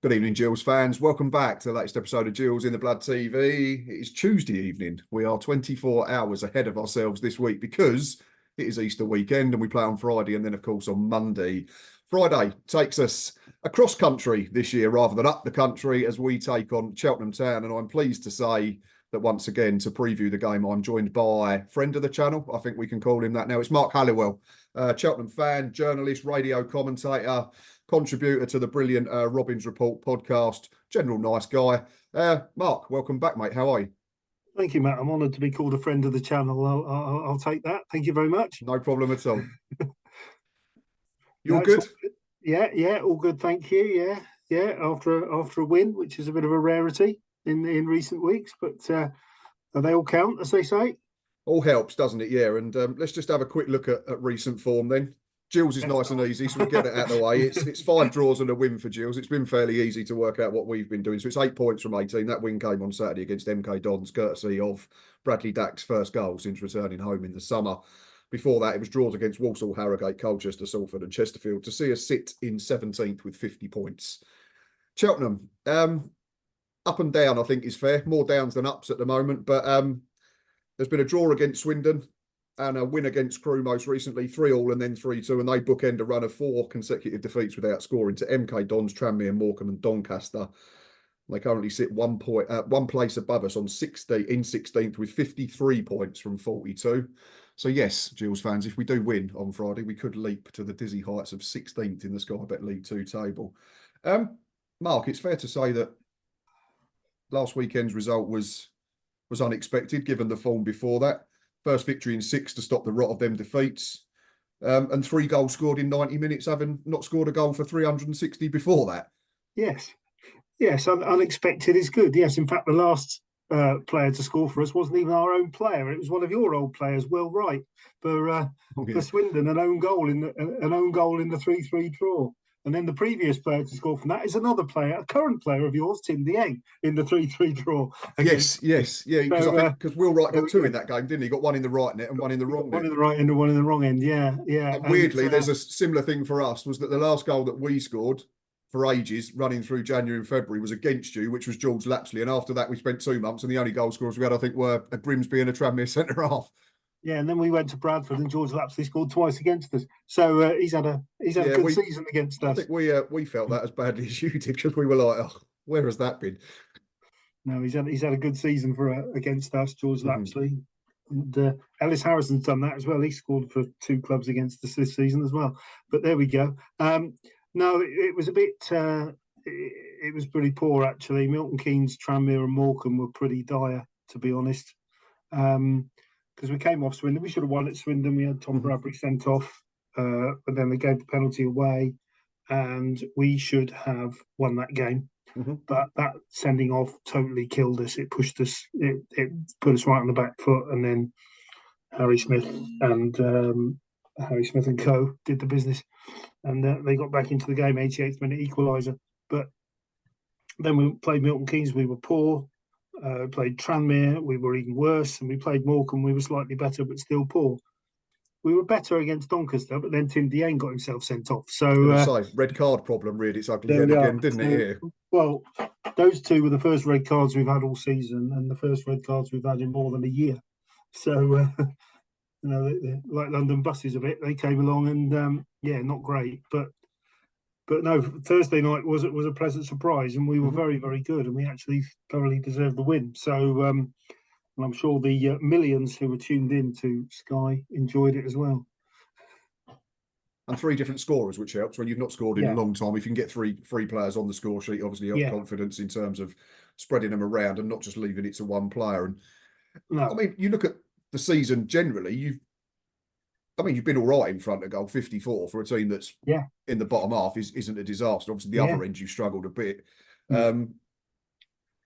Good evening, Gills fans. Welcome back to the latest episode of Gills in the Blood TV. It is Tuesday evening. We are 24 hours ahead of ourselves this week because it is Easter weekend and we play on Friday and then, of course, on Monday. Friday takes us across country this year rather than up the country as we take on Cheltenham Town. And I'm pleased to say that once again, to preview the game, I'm joined by a friend of the channel. I think we can call him that now. It's Mark Halliwell, Cheltenham fan, journalist, radio commentator, contributor to the brilliant Robin's Report podcast, general nice guy. Mark, welcome back, mate. How are you? Thank you, Matt. I'm honoured to be called a friend of the channel. I'll take that. Thank you very much. No problem at all. You're good? Yeah, all good. Thank you. Yeah. After a win, which is a bit of a rarity in recent weeks, but they all count, as they say. All helps, doesn't it? Yeah. And let's just have a quick look at recent form then. Gills is nice and easy, so we'll get it out of the way. It's 5 draws and a win for Gills. It's been fairly easy to work out what we've been doing. So it's 8 points from 18. That win came on Saturday against MK Dons, courtesy of Bradley Dack's first goal since returning home in the summer. Before that, it was draws against Walsall, Harrogate, Colchester, Salford and Chesterfield to see us sit in 17th with 50 points. Cheltenham, up and down, I think is fair. More downs than ups at the moment, but there's been a draw against Swindon and a win against Crewe most recently, 3-3 and then 3-2, and they bookend a run of 4 consecutive defeats without scoring to MK Dons, Tranmere, Morecambe and Doncaster. They currently sit one place above us on 16th with 53 points from 42. So yes, Gills fans, if we do win on Friday, we could leap to the dizzy heights of 16th in the Sky Bet League 2 table. Mark, it's fair to say that last weekend's result was unexpected given the form before that. First victory in 6 to stop the rot of them defeats. And 3 goals scored in 90 minutes, having not scored a goal for 360 before that. Yes, unexpected is good. Yes, in fact, the last player to score for us wasn't even our own player. It was one of your old players, Will Wright, for Swindon, an own goal in the 3-3 draw. And then the previous player to score from that is another player, a current player of yours, Tim Dieng, in the 3-3 draw. Yes. Yeah, because Will Wright got 2 in that game, didn't he? Got 1 in the right net and 1 in the wrong net. 1 in the right end and 1 in the wrong end, yeah. And weirdly, there's a similar thing for us, was that the last goal that we scored for ages, running through January and February, was against you, which was George Lapsley. And after that, we spent 2 months, and the only goal scorers we had, I think, were a Grimsby and a Tranmere centre-half. Yeah, and then we went to Bradford, and George Lapsley scored twice against us. So he's had a good season against us. I think we felt that as badly as you did, because we were like, oh, where has that been? No, he's had a good season against us, George Lapsley. And Ellis Harrison's done that as well. He scored for 2 clubs against us this season as well. But there we go. No, it was a bit. It was pretty poor actually. Milton Keynes, Tranmere, and Morecambe were pretty dire, to be honest. Because we came off Swindon, we should have won at Swindon. We had Tom Bradbury sent off, but then they gave the penalty away, and we should have won that game. But that sending off totally killed us. It pushed us. It put us right on the back foot, and then Harry Smith and Co did the business, and they got back into the game. 88th minute equaliser. But then we played Milton Keynes. We were poor. Played Tranmere, we were even worse, and we played Morecambe, we were slightly better, but still poor. We were better against Doncaster, but then Tim Dieng got himself sent off. So red card problem reared its ugly head again, didn't it? Here. Well, those 2 were the first red cards we've had all season, and the first red cards we've had in more than a year. So, like London buses a bit, they came along, and not great, But no, Thursday night was a pleasant surprise, and we were very, very good, and we actually thoroughly deserved the win. So, and I'm sure the millions who were tuned in to Sky enjoyed it as well. And 3 different scorers, which helps when you've not scored in a long time. If you can get three players on the score sheet, obviously you have confidence in terms of spreading them around and not just leaving it to one player. And I mean, you look at the season generally, you've been all right in front of goal, 54 for a team that's in the bottom half isn't a disaster. Obviously, the other end you struggled a bit.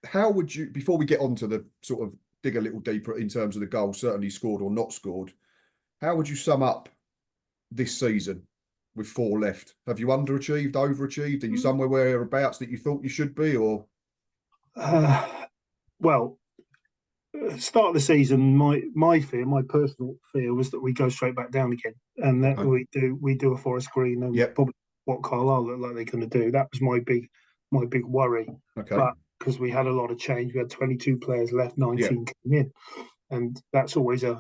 How would you, before we get on to the sort of dig a little deeper in terms of the goals, certainly scored or not scored, how would you sum up this season with 4 left? Have you underachieved, overachieved? Are you somewhere whereabouts that you thought you should be, or? Well, start of the season, my personal fear was that we go straight back down again, and that we do a Forest Green and probably what Carlisle look like they're going to do. That was my big worry. Okay. But because we had a lot of change, we had 22 players left, 19 Yeah. came in, and that's always a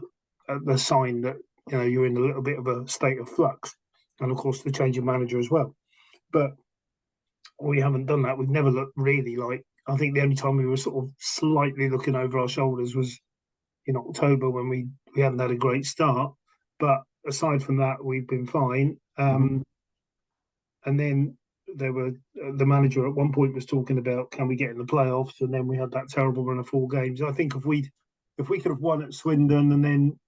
sign that you're in a little bit of a state of flux, and of course the change of manager as well. But we haven't done that. We've never looked really like. I think the only time we were sort of slightly looking over our shoulders was in October when we hadn't had a great start. But aside from that, we've been fine. And then there were the manager at one point was talking about can we get in the playoffs, and then we had that terrible run of 4 games. I think if we could have won at Swindon and then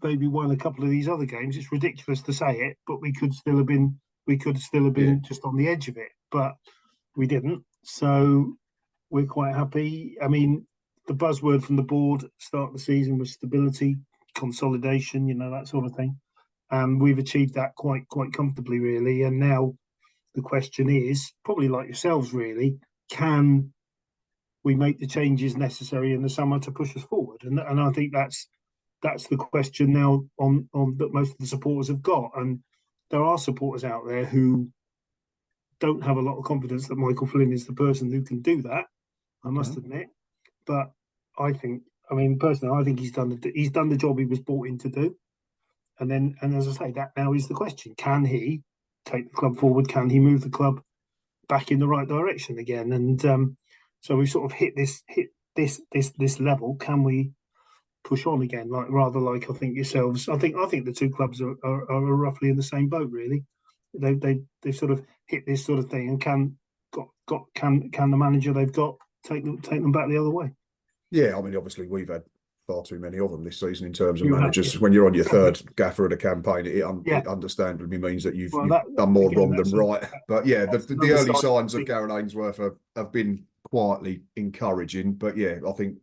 maybe won a couple of these other games, it's ridiculous to say it, but we could still have been just on the edge of it, but we didn't. So we're quite happy. I mean, the buzzword from the board start of the season was stability, consolidation, that sort of thing. We've achieved that quite comfortably, really. And now the question is, probably like yourselves, really, can we make the changes necessary in the summer to push us forward? And I think that's the question now on that most of the supporters have got. And there are supporters out there who don't have a lot of confidence that Michael Flynn is the person who can do that, I must admit. But personally, I think he's done the job he was brought in to do. And as I say, that now is the question: can he take the club forward? Can he move the club back in the right direction again? And so we've sort of hit this level. Can we push on again? Like I think yourselves. I think the two clubs are roughly in the same boat, really. They've sort of hit this sort of thing, and can the manager they've got take them back the other way? Yeah, I mean, obviously we've had far too many of them this season in terms of managers. When you're on your third gaffer of the campaign, it understandably means that you've done more wrong than right. But yeah, the early signs of Gareth Ainsworth have been quietly encouraging. But yeah, I think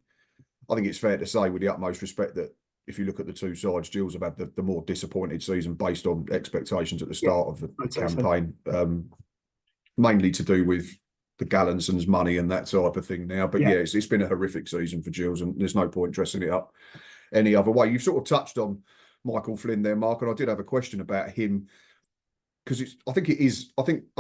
it's fair to say, with the utmost respect, that if you look at the two sides, Gills have had the more disappointed season based on expectations at the start of the campaign, mainly to do with the Gallinsons' money and that type of thing now. But yeah, it's been a horrific season for Gills, and there's no point dressing it up any other way. You've sort of touched on Michael Flynn there, Mark, and I did have a question about him, because I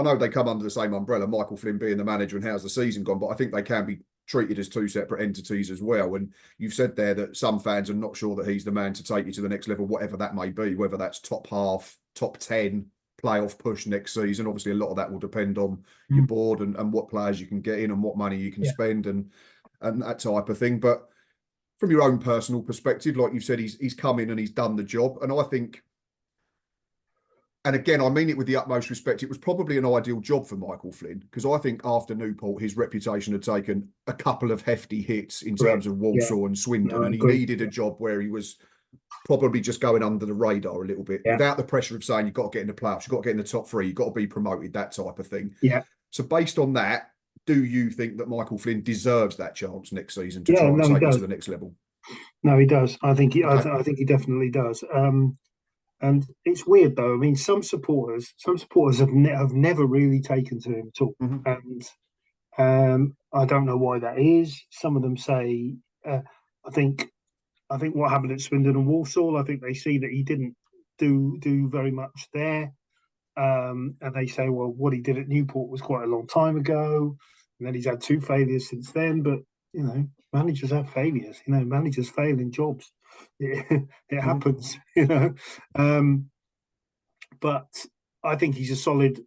know they come under the same umbrella, Michael Flynn being the manager and how's the season gone, but I think they can be treated as two separate entities as well. And you've said there that some fans are not sure that he's the man to take you to the next level, whatever that may be, whether that's top half, top 10, playoff push next season. Obviously, a lot of that will depend on your board and what players you can get in and what money you can spend and that type of thing. But from your own personal perspective, like you said, he's come in and he's done the job. And I think, and again, I mean it with the utmost respect, it was probably an ideal job for Michael Flynn, because I think after Newport, his reputation had taken a couple of hefty hits in terms of Walsall and Swindon, and he needed a job where he was probably just going under the radar a little bit, without the pressure of saying you've got to get in the playoffs, you've got to get in the top 3, you've got to be promoted, that type of thing. Yeah. So based on that, do you think that Michael Flynn deserves that chance next season to try and take it to the next level? No, he does. I think he think he definitely does. And it's weird though. I mean, some supporters have never really taken to him at all, and I don't know why that is. Some of them say, I think what happened at Swindon and Walsall, I think they see that he didn't do very much there, and they say, well, what he did at Newport was quite a long time ago, and then he's had 2 failures since then. But managers have failures. Managers fail in jobs. It happens. But I think he's a solid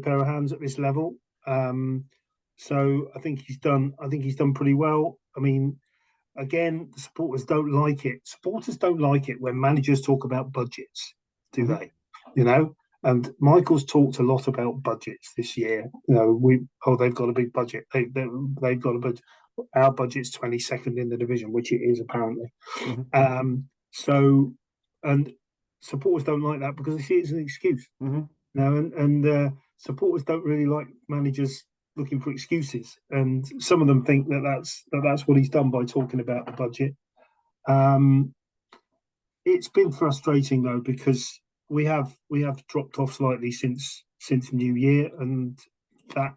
pair of hands at this level. So I think he's done pretty well. I mean, again, the supporters don't like it. Supporters don't like it when managers talk about budgets, do they? And Michael's talked a lot about budgets this year. They've got a big budget. They've got a budget. Our budget's 22nd in the division, which it is apparently. So, and supporters don't like that because they see it as an excuse. And supporters don't really like managers looking for excuses, and some of them think that's what he's done by talking about the budget. It's been frustrating though, because we have dropped off slightly since New Year, and that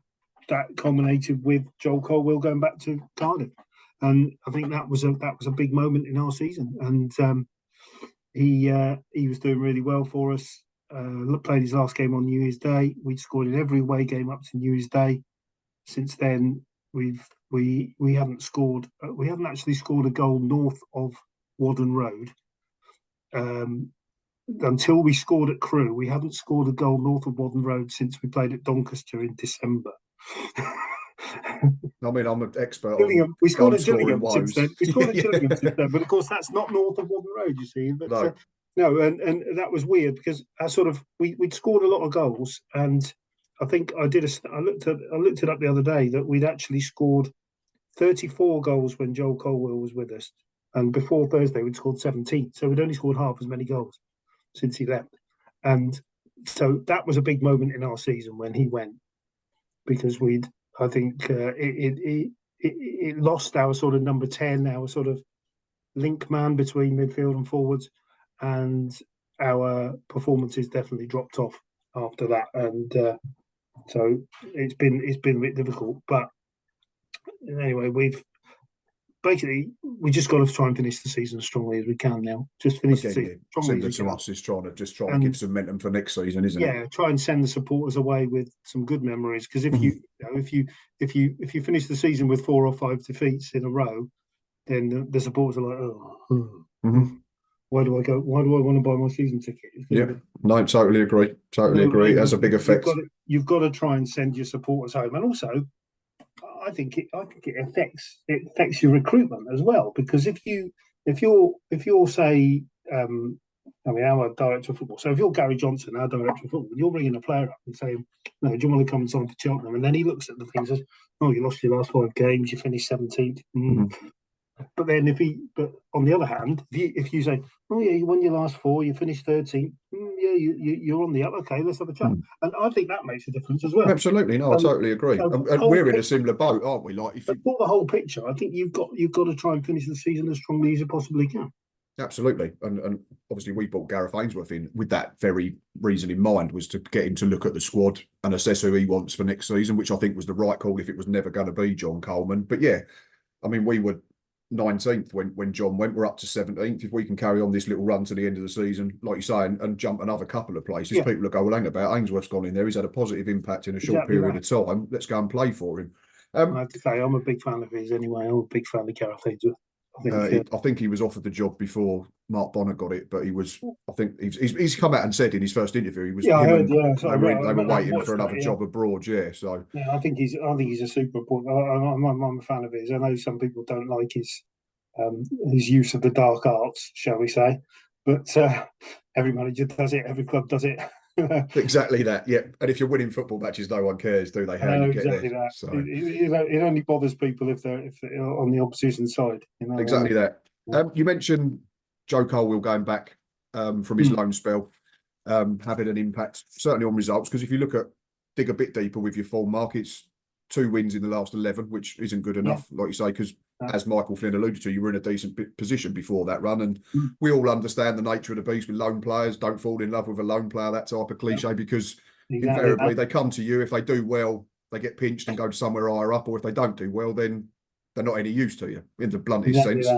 culminated with Joel Colwell going back to Cardiff, and I think that was a big moment in our season. And he was doing really well for us. Played his last game on New Year's Day. We'd scored in every away game up to New Year's Day. since then, we haven't scored. We haven't actually scored a goal north of Whaddon Road. Until we scored at Crewe, we haven't scored a goal north of Whaddon Road since we played at Doncaster in December. I mean, I'm an expert Gillingham. on We scored goal at scoring Gillingham since then. woes. We scored at Gillingham since then, but of course that's not north of Whaddon Road, you see. But No. no, and that was weird because we'd scored a lot of goals, and I think I looked it up the other day that we'd actually scored 34 goals when Joel Colwell was with us, and before Thursday we'd scored 17. So we'd only scored half as many goals since he left, and so that was a big moment in our season when he went, because I think it lost our sort of number 10, our sort of link man between midfield and forwards, and our performances definitely dropped off after that, and so it's been a bit difficult. But anyway, we just got to try and finish the season as strongly as we can now. Just finish the season strongly as we can. Us is trying to give some momentum for next season, isn't it? Yeah, try and send the supporters away with some good memories. Because if if you finish the season with 4 or 5 defeats in a row, then the supporters are like, why do I go? Why do I want to buy my season ticket? No, totally agree. It has a big effect. You've got to try and send your supporters home, and also, I think it affects your recruitment as well, because if you're say, our director of football. So if you're Gary Johnson, our director of football, you're ringing a player up and saying, "No, do you want to come and sign for Cheltenham?" And then he looks at the thing and says, "Oh, you lost your last 5 games. You finished 17th." But then but on the other hand, if you say, "Oh yeah, you won your last 4, you finished 13th, yeah, you're on the up. Okay, let's have a chat." And I think that makes a difference as well. Absolutely, no, I totally agree. And we're in a similar boat, aren't we? Like, for the whole picture, I think you've got to try and finish the season as strongly as you possibly can. Absolutely, and obviously we brought Gareth Ainsworth in with that very reason in mind, was to get him to look at the squad and assess who he wants for next season, which I think was the right call if it was never going to be John Coleman. But yeah, I mean, we were 19th when John went. We're up to 17th. If we can carry on this little run to the end of the season, like you say, and jump another couple of places, people will go, "Well, hang about, Ainsworth's gone in there. He's had a positive impact in a short period of time. Let's go and play for him." I have to say, I'm a big fan of his anyway. I'm a big fan of Gareth Ainsworth. I think he was offered the job before Mark Bonnet got it, but he was. I think he's come out and said in his first interview he was. Yeah, I heard. They were waiting for another job abroad. Yeah, so yeah, I think he's a super important. I'm a fan of his. I know some people don't like his use of the dark arts, shall we say, but every manager does it. Every club does it. Exactly that, yeah. And if you're winning football matches, no one cares, do they? How you get there? That. So it only bothers people if they're on the opposition side. Exactly that. You mentioned Joe Colwell going back from his loan spell, having an impact certainly on results. Because if you dig a bit deeper with your form, Mark, it's 2 wins in the last 11, which isn't good enough, like you say. Because as Michael Flynn alluded to, you were in a decent position before that run, and we all understand the nature of the beast with loan players. Don't fall in love with a loan player, that type of cliche, because invariably they come to you. If they do well, they get pinched and go to somewhere higher up, or if they don't do well, then they're not any use to you, in the bluntest sense.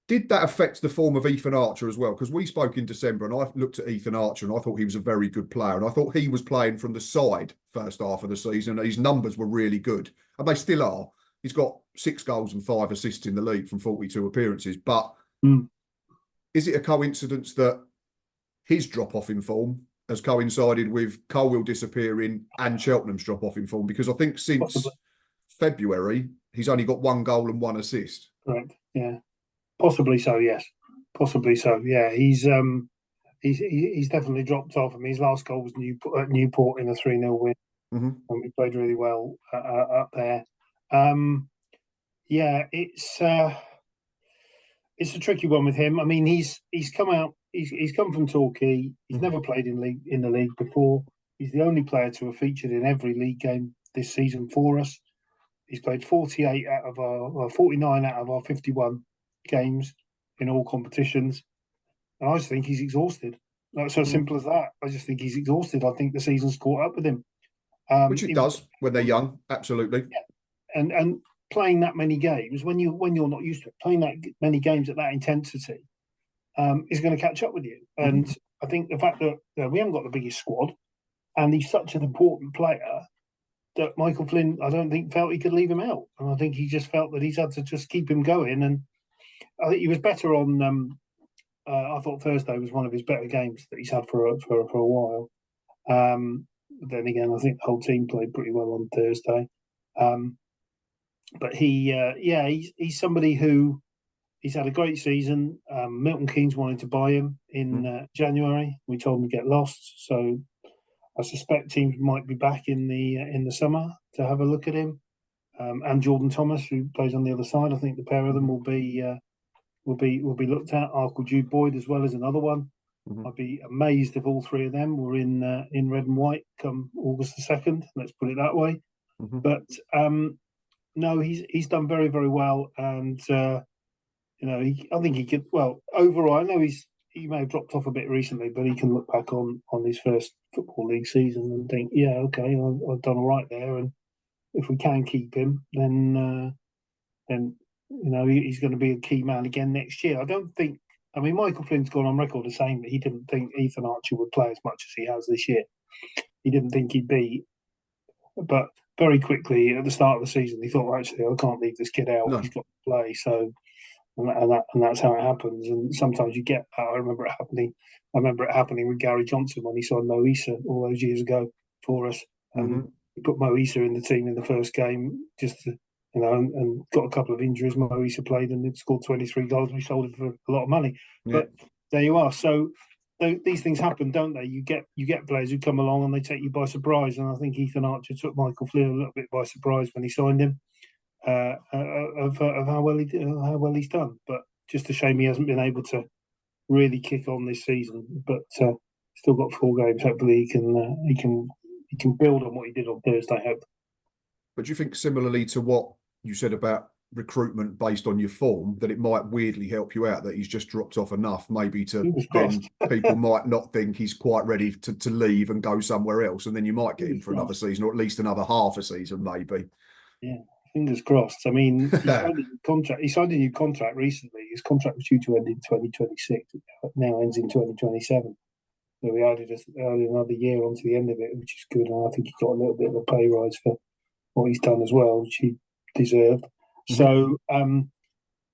Did that affect the form of Ethan Archer as well? Because we spoke in December and I looked at Ethan Archer and I thought he was a very good player. And I thought he was playing from the side first half of the season. His numbers were really good. And they still are. He's got 6 goals and 5 assists in the league from 42 appearances. But is it a coincidence that his drop-off in form has coincided with Colwell disappearing and Cheltenham's drop-off in form? Because I think since February, he's only got 1 goal and 1 assist. Correct, yeah. Possibly so, yes. Possibly so, yeah. He's definitely dropped off. I mean, his last goal was at Newport in a 3-0 win. And we played really well up there. Yeah, it's a tricky one with him. I mean, he's come out. He's come from Torquay. He's never played in the league before. He's the only player to have featured in every league game this season for us. He's played 49 out of our 51 games in all competitions, and I just think he's exhausted. That's so simple as that. I just think he's exhausted. I think the season's caught up with him, which it does when they're young. Absolutely, yeah. And playing that many games when you're not used to it, playing that many games at that intensity is going to catch up with you. And I think the fact that we haven't got the biggest squad, and he's such an important player, that Michael Flynn, I don't think, felt he could leave him out, and I think he just felt that he's had to just keep him going. And I think he was better on. I thought Thursday was one of his better games that he's had for a while. But then again, I think the whole team played pretty well on Thursday. But he's somebody who he's had a great season. Milton Keynes wanted to buy him in January. We told him to get lost, so I suspect teams might be back in the summer to have a look at him. And Jordan Thomas, who plays on the other side. I think the pair of them will be looked at. Arkle Jude Boyd as well as another one. I'd be amazed if all three of them were in red and white come August the 2nd. Let's put it that way. But no, he's done very, very well, and I think he could. Well, overall, I know he may have dropped off a bit recently, but he can look back on his first Football League season and think, yeah, okay, I've done all right there, and if we can keep him, then he's going to be a key man again next year. I don't think. I mean, Michael Flynn's gone on record as saying that he didn't think Ethan Archer would play as much as he has this year. He didn't think he'd be, but very quickly at the start of the season, he thought, well, actually, I can't leave this kid out. No. He's got to play. So, and that's how it happens. And sometimes you get that. I remember it happening with Gary Johnson when he signed Mo Issa all those years ago for us. And he put Mo Issa in the team in the first game just to, and got a couple of injuries. Mo Issa played and scored 23 goals. We sold him for a lot of money. Yeah. But there you are. So these things happen, don't they? You get players who come along and they take you by surprise. And I think Ethan Archer took Michael Flynn a little bit by surprise when he signed him. Of how well he's done, but just a shame he hasn't been able to really kick on this season. But still got 4 games. Hopefully he can build on what he did on Thursday. I hope. But do you think similarly to what you said about recruitment based on your form, that it might weirdly help you out that he's just dropped off enough, maybe to then people might not think he's quite ready to leave and go somewhere else, and then you might get him for another season or at least another half a season, maybe. Yeah. Fingers crossed. I mean, he signed a new contract recently. His contract was due to end in 2026. It now ends in 2027. So we added another year onto the end of it, which is good. And I think he got a little bit of a pay rise for what he's done as well, which he deserved. So I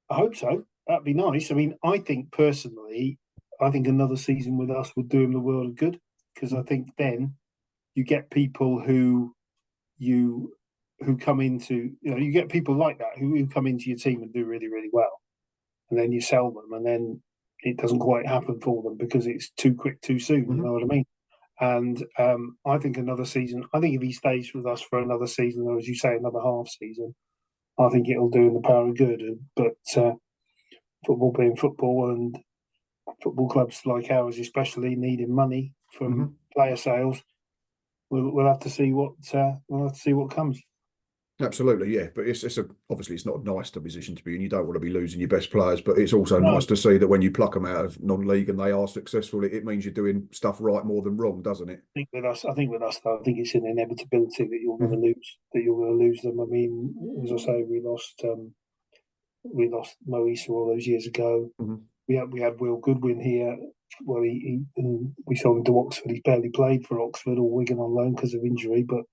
hope so. That'd be nice. I mean, I think personally, another season with us would do him the world of good, because I think then you get people who come into, you get people like that who come into your team and do really, really well. And then you sell them and then it doesn't quite happen for them because it's too quick, too soon. You know what I mean? And I think another season, if he stays with us for another season, or as you say, another half season, I think it'll do him the power of good. But football being football, and football clubs like ours especially needing money from player sales, we'll have to see what comes. Absolutely, yeah. But it's obviously it's not a nice position to be in. You don't want to be losing your best players, but it's also nice to see that when you pluck them out of non-league and they are successful, it means you're doing stuff right more than wrong, doesn't it? I think with us, though, I think it's an inevitability that you're going to lose them. I mean, as I say, we lost Mo Issa all those years ago. We had Will Goodwin here. Well, we sold him to Oxford. He's barely played for Oxford or Wigan on loan because of injury, but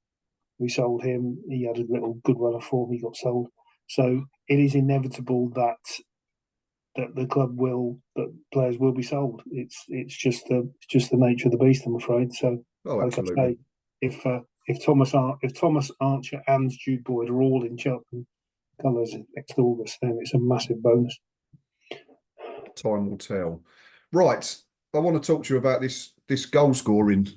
we sold him. He had a little good run of form. He got sold. So it is inevitable that players will be sold. It's just the nature of the beast, I'm afraid. So, like I say, if Thomas Archer and Jude Boyd are all in Cheltenham colours next August, then it's a massive bonus. Time will tell. Right, I want to talk to you about this goal scoring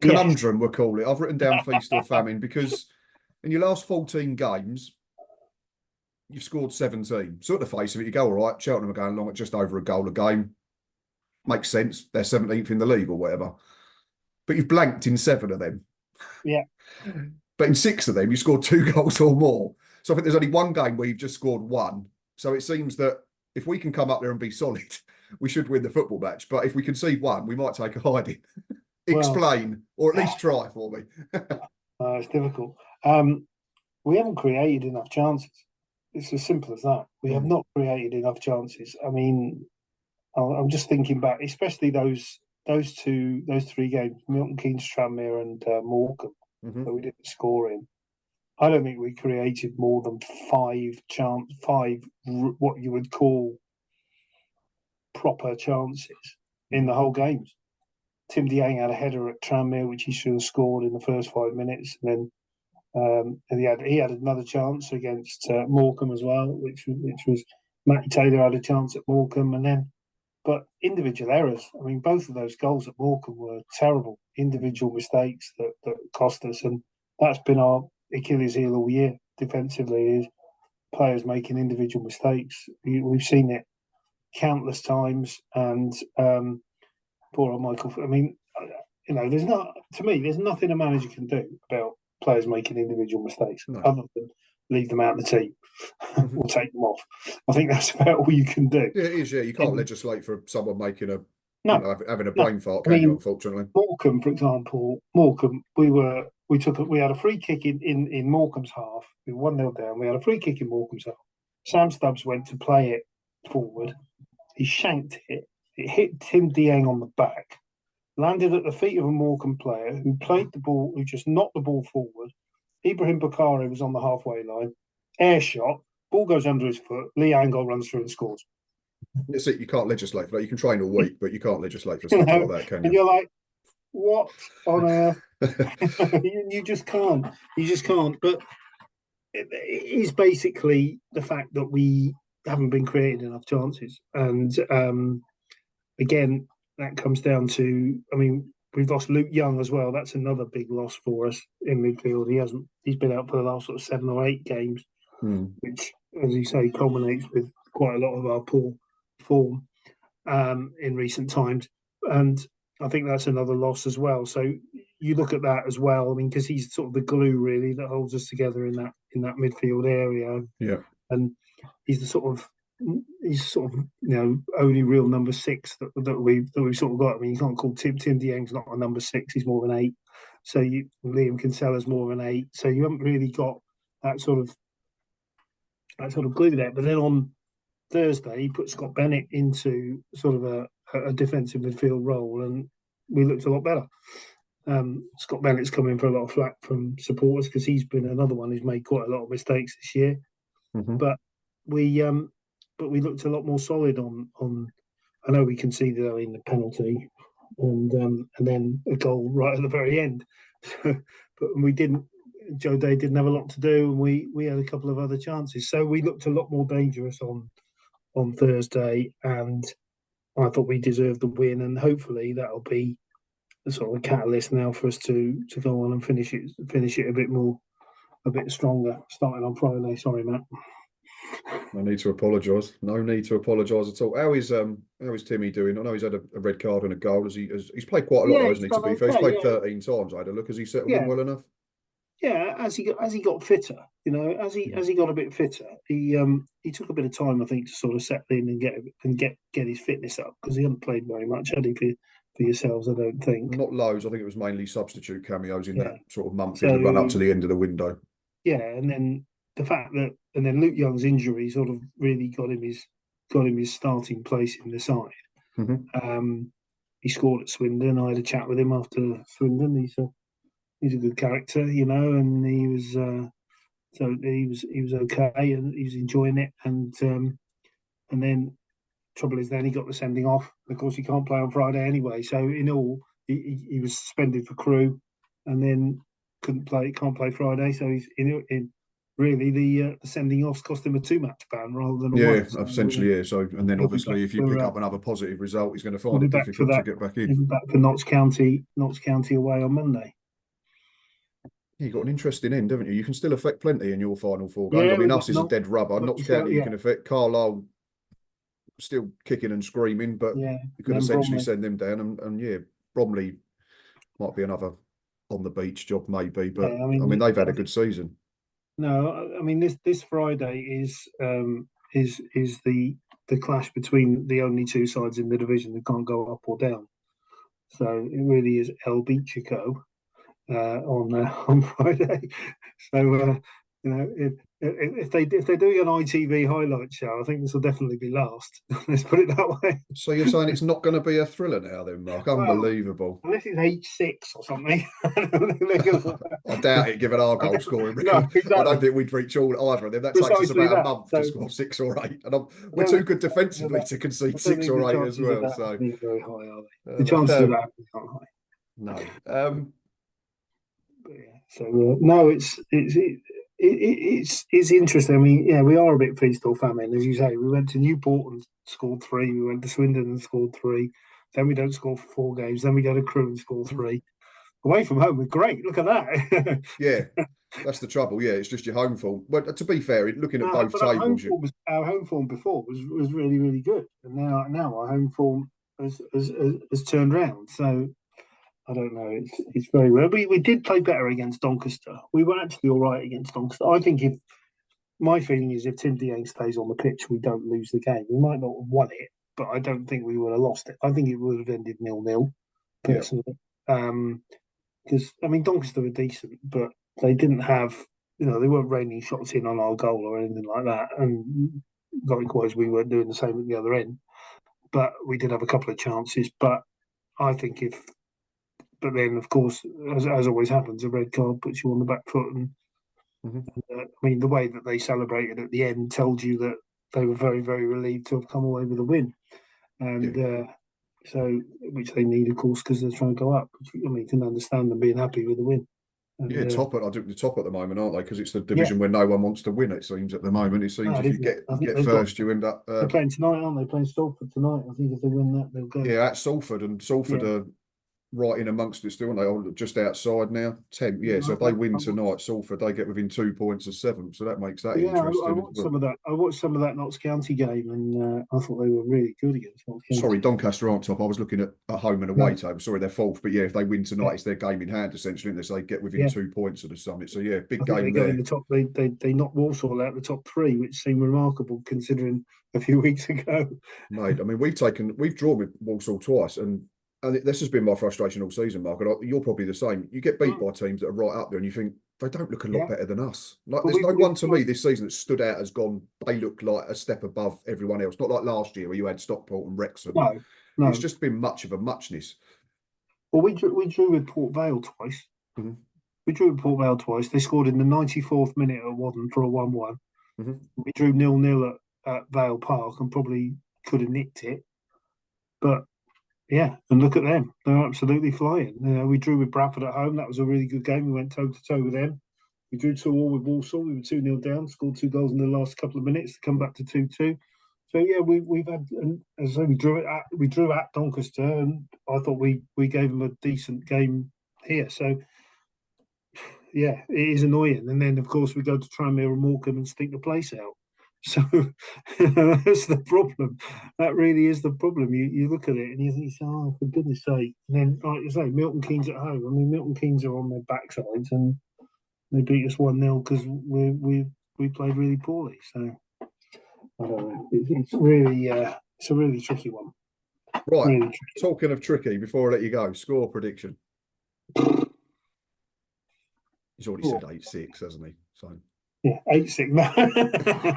conundrum, we'll call it. I've written down feast or famine because in your last 14 games, you've scored 17. So at the face of it, you go, all right, Cheltenham are going along at just over a goal a game. Makes sense. They're 17th in the league or whatever. But you've blanked in 7 of them. Yeah. But in 6 of them, you scored 2 goals or more. So I think there's only one game where you've just scored 1. So it seems that if we can come up there and be solid, we should win the football match. But if we concede 1, we might take a hiding. Explain, or at least try for me. It's difficult. We haven't created enough chances. It's as simple as that. We have not created enough chances. I mean, I'm just thinking back, especially those 3 games, Milton Keynes, Tranmere, and Morecambe. Mhm. but we didn't score in. I don't think we created more than five what you would call proper chances in the whole games. Tim Dieng had a header at Tranmere, which he should have scored in the first 5 minutes, and then he had another chance against Morecambe as well, which was Matty Taylor had a chance at Morecambe, and then but individual errors. I mean, both of those goals at Morecambe were terrible individual mistakes that cost us, and that's been our Achilles heel all year defensively. Is players making individual mistakes. We've seen it countless times, and poor old Michael. I mean, there's nothing a manager can do about players making individual mistakes other than leave them out of the team or take them off. I think that's about all you can do. Yeah, it is. Yeah, you can't legislate for someone making having a no. brain fart, can you? Unfortunately, Morecambe, for example, we had a free kick in Morecambe's half. We were 1-0 down. We had a free kick in Morecambe's half. Sam Stubbs went to play it forward. He shanked it. It hit Tim Dieng on the back, landed at the feet of a Morecambe player who played the ball, who just knocked the ball forward. Ibrahim Bakari was on the halfway line. Air shot. Ball goes under his foot. Lee Angol runs through and scores. that's it. You can't legislate for that. You can train all week, but you can't legislate for stuff like that, can you? And you're like, what on earth? You just can't. You just can't. But it is basically the fact that we haven't been creating enough chances. And again, that comes down to, I mean, we've lost Luke Young as well. That's another big loss for us in midfield. He's been out for the last sort of 7 or 8 games, which, as you say, culminates with quite a lot of our poor form in recent times. And I think that's another loss as well. So you look at that as well. I mean, because he's sort of the glue really that holds us together in that midfield area. Yeah, and he's sort of only real number 6 that we've sort of got. I mean, you can't call Tim Dieng's not a number 6. He's more of an 8. So Liam Kinsella's more of an 8. So you haven't really got that sort of glue there. But then on Thursday, he put Scott Bennett into sort of a defensive midfield role, and we looked a lot better. Scott Bennett's come in for a lot of flack from supporters because he's been another one who's made quite a lot of mistakes this year. But we looked a lot more solid on. I know we conceded in the penalty, and then a goal right at the very end. But we didn't. Joe Day didn't have a lot to do, and we had a couple of other chances. So we looked a lot more dangerous on Thursday, and I thought we deserved the win, and hopefully that'll be a sort of a catalyst now for us to go on and finish it a bit stronger, starting on Friday. Sorry, Matt. No need to apologise. No need to apologise at all. How is Timmy doing? I know he's had a red card and a goal. He's played quite a lot, hasn't he? To be fair, he's played 13 times. I had a look. Has he settled in well enough? Yeah, as he got fitter, as he got a bit fitter, he took a bit of time, I think, to sort of settle in and get his fitness up because he hadn't played very much, had he, for yourselves? I don't think. Not loads. I think it was mainly substitute cameos in that sort of month in the run up to the end of the window. Yeah, and then the fact that Luke Young's injury sort of really got him his starting place in the side. He scored at Swindon. I had a chat with him after Swindon. He's a good character, and he was okay, and he was enjoying it. And then trouble is, then he got the sending off. Of course, he can't play on Friday anyway. So in all, he was suspended for Crewe, and then can't play Friday. So he's in really the sending off cost him a 2-match ban rather than a 1. So, essentially, yeah. So and then obviously, if you pick up another positive result, he's going to find it difficult to get back in. He'll be back for Notts County away on Monday. You've got an interesting end, haven't you? You can still affect plenty in your final 4 games. I mean, us is a dead rubber. Notts County you can affect. Carlisle still kicking and screaming, but you could essentially send them down. And Bromley might be another on the beach job, maybe. But I mean they've had a good season. No, I mean this Friday is the clash between the only 2 sides in the division that can't go up or down. So it really is El Bichico on Friday. So if they're doing an ITV highlight show, I think this will definitely be last. Let's put it that way. So you're saying it's not going to be a thriller now, then, Mark? Well, Unbelievable. unless it's H6 or something. I don't think they're gonna... I doubt it, given our goal scoring No, record. exactly. I don't think we'd reach all either of them. That takes us Precisely about a that. month So, to score 6 or 8. And we're I too don't good think- defensively to I concede don't 6 think or the 8 as chances of well. that So being very high, are they? The chances of that being not high. no. But yeah, so no, it's interesting. I mean, yeah, we are a bit feast or famine, as you say. We went to Newport and scored 3. We went to Swindon and scored 3. Then we don't score for 4 games. Then we go to Crewe and score 3. Away from home, we're great. Look at that. Yeah, that's the trouble. Yeah, it's just your home form. But to be fair, looking at both But our home tables, form our home form before was really, really good, and now our home form has turned round. So I don't know. It's very rare. We did play better against Doncaster. We were actually all right against Doncaster. I think if my feeling is if Tim Deane stays on the pitch, we don't lose the game. We might not have won it, but I don't think we would have lost it. I think it would have ended 0-0, personally. Because I mean Doncaster were decent, but they didn't have, they weren't raining shots in on our goal or anything like that. And likewise, we weren't doing the same at the other end. But we did have a couple of chances. But I think but then of course, as always happens, a red card puts you on the back foot. And I mean, the way that they celebrated at the end told you that they were very, very relieved to have come away with a win. And so, which they need, of course, because they're trying to go up. I mean, you can understand them being happy with the win. And, I think the top at the moment, aren't they? Because it's the division where no one wants to win. It seems at the moment. It seems if you get first, you end up. They're playing tonight, aren't they? Playing Salford tonight. I think if they win that, they'll go. Yeah, at Salford, and Salford are right in amongst it still, aren't they? Just outside now, 10. Yeah, so if they win tonight, Salford, they get within 2 points of 7th. So that makes that interesting. I watched some of that. I watched some of that Notts County game, and I thought they were really good against Notts County. Sorry, Doncaster aren't top. I was looking at home and away table. Sorry, they're 4th. But yeah, if they win tonight, it's their game in hand, essentially. They get within 2 points of the summit. So yeah, big game they there. In the top, they knocked Walsall out the top 3, which seemed remarkable considering a few weeks ago. Mate, I mean, we've drawn with Walsall twice, and this has been my frustration all season, Mark. And you're probably the same. You get beat by teams that are right up there, and you think they don't look a lot better than us. Like, there's no one to me this season that stood out as gone. They look like a step above everyone else. Not like last year where you had Stockport and Wrexham. No, it's just been much of a muchness. Well, we drew with Port Vale twice. We drew with Port Vale twice. They scored in the 94th minute at Wadden for a 1-1. We drew 0-0 at Vale Park and probably could have nicked it, but. Yeah, and look at them. They're absolutely flying. We drew with Bradford at home. That was a really good game. We went toe-to-toe with them. We drew 2-2 with Walsall. We were 2-0 down, scored 2 goals in the last couple of minutes to come back to 2-2. So, yeah, we've had, as I say, we drew at Doncaster, and I thought we gave them a decent game here. So, yeah, it is annoying. And then, of course, we go to Tranmere and Morecambe and stink the place out. So that's the problem. That really is the problem. You look at it and you think, oh, for goodness sake. And then, like you say, Milton Keynes at home. I mean, Milton Keynes are on their backsides and they beat us 1-0 because we played really poorly. So I don't know. It's a really tricky one. Right. Really tricky. Talking of tricky, before I let you go, score prediction. He's already said 8-6, hasn't he? So yeah, 8-6.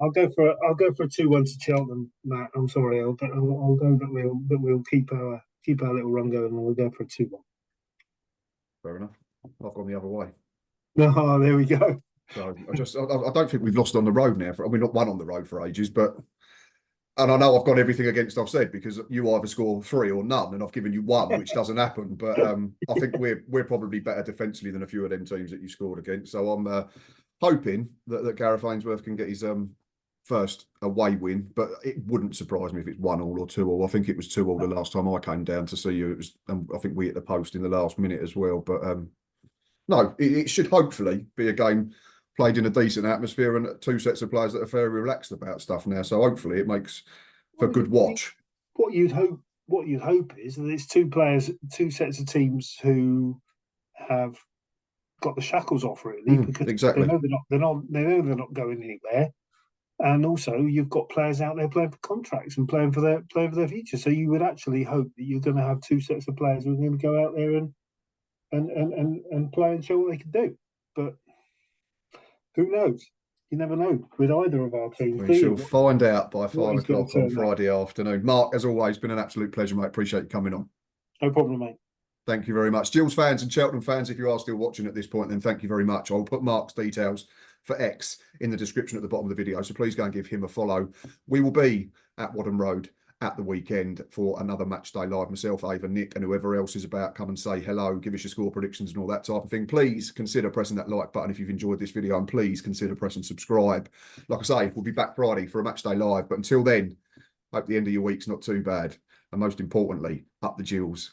I'll go for a 2-1 to Cheltenham, Matt. I'm sorry, I'll go that we'll keep our little run going, and we'll go for a 2-1. Fair enough. I've gone the other way. Oh, there we go. So I don't think we've lost on the road now. We've not won on the road for ages, and I know I've got everything against I've said because you either score 3 or none, and I've given you 1, which doesn't happen. But I think we're probably better defensively than a few of them teams that you scored against. So I'm hoping that Gareth Ainsworth can get his first away win, but it wouldn't surprise me if it's 1-1 or 2-2. I think it was 2-2 the last time I came down to see you. It was, I think we hit the post in the last minute as well. But no, it should hopefully be a game played in a decent atmosphere and 2 sets of players that are fairly relaxed about stuff now. So hopefully it makes for good watch. What you'd hope is that it's 2 sets of teams who have got the shackles off really, because exactly. they know they're not going anywhere. And also, you've got players out there playing for contracts and playing for their future. So you would actually hope that you're going to have 2 sets of players who are going to go out there and play and show what they can do. But Who knows? You never know with either of our teams. We shall find out by 5 o'clock on Friday afternoon. Mark, as always, been an absolute pleasure, mate. Appreciate you coming on. No problem, mate. Thank you very much. Gills fans and Cheltenham fans, if you are still watching at this point, then thank you very much. I'll put Mark's details for X in the description at the bottom of the video, so please go and give him a follow. We will be at Wadham Road at the weekend for another match day live. Myself, Ava, Nick, and whoever else is about, come and say hello, give us your score predictions and all that type of thing. Please consider pressing that like button if you've enjoyed this video, and please consider pressing subscribe. Like I say, we'll be back Friday for a match day live, but until then, hope the end of your week's not too bad. And most importantly, up the Gills.